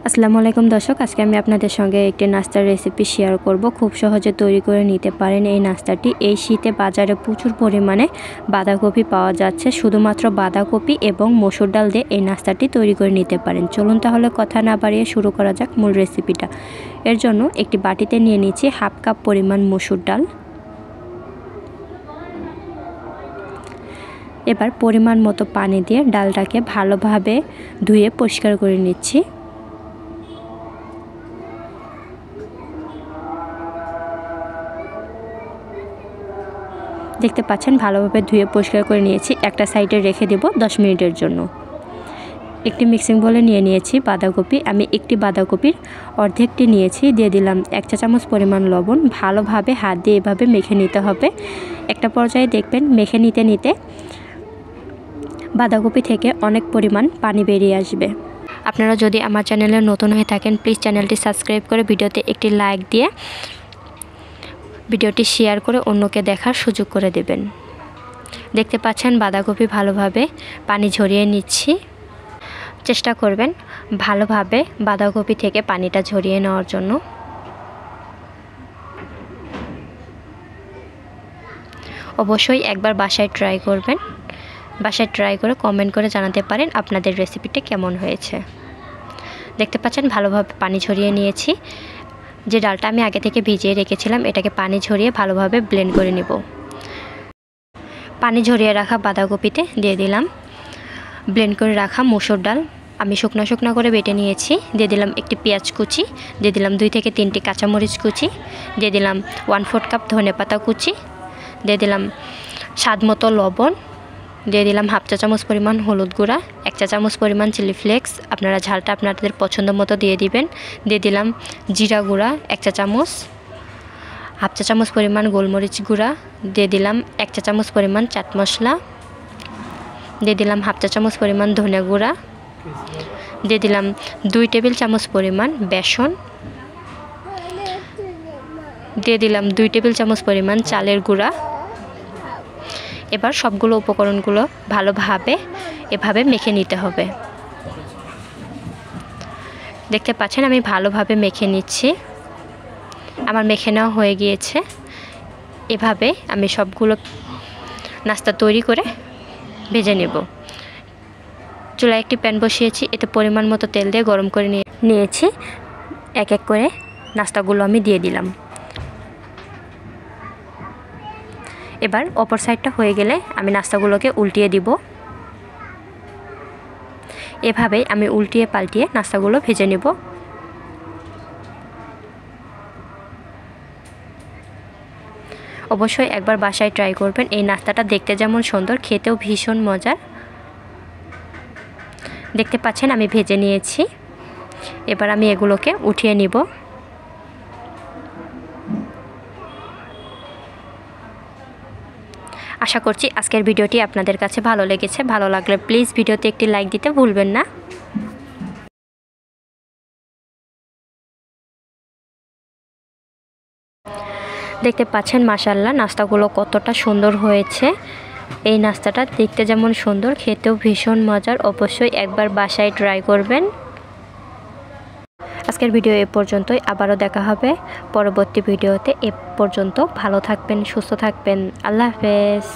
আসসালামু আলাইকুম দর্শক, আজকে আমি আপনাদের সঙ্গে একটি নাস্তার রেসিপি শেয়ার করব। খুব সহজে তৈরি করে নিতে পারেন এই নাস্তাটি। এই শীতে বাজারে প্রচুর পরিমাণে বাঁধাকপি পাওয়া যাচ্ছে। শুধুমাত্র বাঁধাকপি এবং মসুর ডাল দিয়ে এই নাস্তাটি তৈরি করে নিতে পারেন। চলুন তাহলে কথা না বাড়িয়ে শুরু করা যাক মূল রেসিপিটা। এর জন্য একটি বাটিতে নিয়ে নিচ্ছি হাফ কাপ পরিমাণ মসুর ডাল। এবার পরিমাণ মতো পানি দিয়ে ডালটাকে ভালোভাবে ধুয়ে পরিষ্কার করে নিচ্ছি। দেখতে পাচ্ছেন ভালোভাবে ধুয়ে পরিষ্কার করে নিয়েছি। একটা সাইডে রেখে দেব 10 মিনিটের জন্য। একটি মিক্সিং বলে নিয়ে নিয়েছি বাঁধাকপি। আমি একটি বাঁধাকপির অর্ধেকটি নিয়েছি। দিয়ে দিলাম 1 চা চামচ পরিমাণ লবণ। ভালোভাবে হাত দিয়ে এভাবে মেখে নিতে হবে। একটা পর্যায়ে দেখবেন মেখে নিতে নিতে বাঁধাকপি থেকে অনেক পরিমাণ পানি বেরিয়ে আসবে। আপনারা যদি আমার চ্যানেলে নতুন হয়ে থাকেন প্লিজ চ্যানেলটি সাবস্ক্রাইব করে ভিডিওতে একটি লাইক দিয়ে ভিডিওটি শেয়ার করে অন্যকে দেখার সুযোগ করে দেবেন। দেখতে পাচ্ছেন বাঁধাকপি ভালোভাবে পানি ঝরিয়ে নিচ্ছি। চেষ্টা করবেন ভালোভাবে বাঁধাকপি থেকে পানিটা ঝরিয়ে নেওয়ার জন্য। অবশ্যই একবার বাসায় ট্রাই করবেন। বাসায় ট্রাই করে কমেন্ট করে জানাতে পারেন আপনাদের রেসিপিটা কেমন হয়েছে। দেখতে পাচ্ছেন ভালোভাবে পানি ঝরিয়ে নিয়েছি। যে ডালটা আমি আগে থেকে ভিজিয়ে রেখেছিলাম এটাকে পানি ঝরিয়ে ভালোভাবে ব্লেন্ড করে নেব। পানি ঝরিয়ে রাখা বাঁধাকপিতে দিয়ে দিলাম ব্লেন্ড করে রাখা মসুর ডাল। আমি শুকনো করে বেটে নিয়েছি। দিয়ে দিলাম একটি পেঁয়াজ কুচি, দিয়ে দিলাম 2 থেকে 3টি কাঁচামরিচ কুচি, দিয়ে দিলাম 1/4 কাপ ধনেপাতা কুচি, দিয়ে দিলাম স্বাদ মতো লবণ, দিয়ে দিলাম হাফ চা চামচ পরিমাণ হলুদ গুঁড়া, 1 চা চামচ পরিমাণ চিলি ফ্লেক্স, আপনারা ঝালটা আপনাদের পছন্দ মতো দিয়ে দিবেন। দিয়ে দিলাম জিরা গুঁড়া 1 চা চামচ, হাফ চা চামচ পরিমাণ গোলমরিচ গুঁড়া, দিয়ে দিলাম 1 চা চামচ পরিমাণ চাট মশলা, দিয়ে দিলাম হাফ চা চামচ পরিমাণ ধনে গুঁড়া, দিয়ে দিলাম 2 টেবিল চামচ পরিমাণ বেসন, দিয়ে দিলাম 2 টেবিল চামচ পরিমাণ চালের গুঁড়া। এবার সবগুলো উপকরণগুলো ভালোভাবে এভাবে মেখে নিতে হবে। দেখতে পাচ্ছেন আমি ভালোভাবে মেখে নিচ্ছি। আমার মেখে নেওয়া হয়ে গিয়েছে। এভাবে আমি সবগুলো নাস্তা তৈরি করে ভেজে নেব। চুলায় একটি প্যান বসিয়েছি। এতে পরিমাণ মতো তেল দিয়ে গরম করে নিয়েছি। এক এক করে নাস্তাগুলো আমি দিয়ে দিলাম। এবার অপর সাইডটা হয়ে গেলে আমি নাস্তাগুলোকে উল্টিয়ে দিব। এভাবেই আমি উল্টিয়ে পাল্টিয়ে নাস্তাগুলো ভেজে নেব। অবশ্যই একবার বাসায় ট্রাই করবেন। এই নাস্তাটা দেখতে যেমন সুন্দর খেতেও ভীষণ মজার। দেখতে পাচ্ছেন আমি ভেজে নিয়েছি। এবার আমি এগুলোকে উঠিয়ে নিব। আশা করছি আজকের ভিডিওটি আপনাদের কাছে ভালো লেগেছে। ভালো লাগলে প্লিজ ভিডিওতে একটি লাইক দিতে ভুলবেন না। দেখতে পাচ্ছেন মাশাআল্লাহ নাস্তাগুলো কতটা সুন্দর হয়েছে। এই নাস্তাটা দেখতে যেমন সুন্দর খেতেও ভীষণ মজার। অবশ্যই একবার বাসায় ট্রাই করবেন। আজকের ভিডিও এ পর্যন্তই। আবারও দেখা হবে পরবর্তী ভিডিওতে। এ পর্যন্ত ভালো থাকবেন, সুস্থ থাকবেন। আল্লাহ হাফেজ।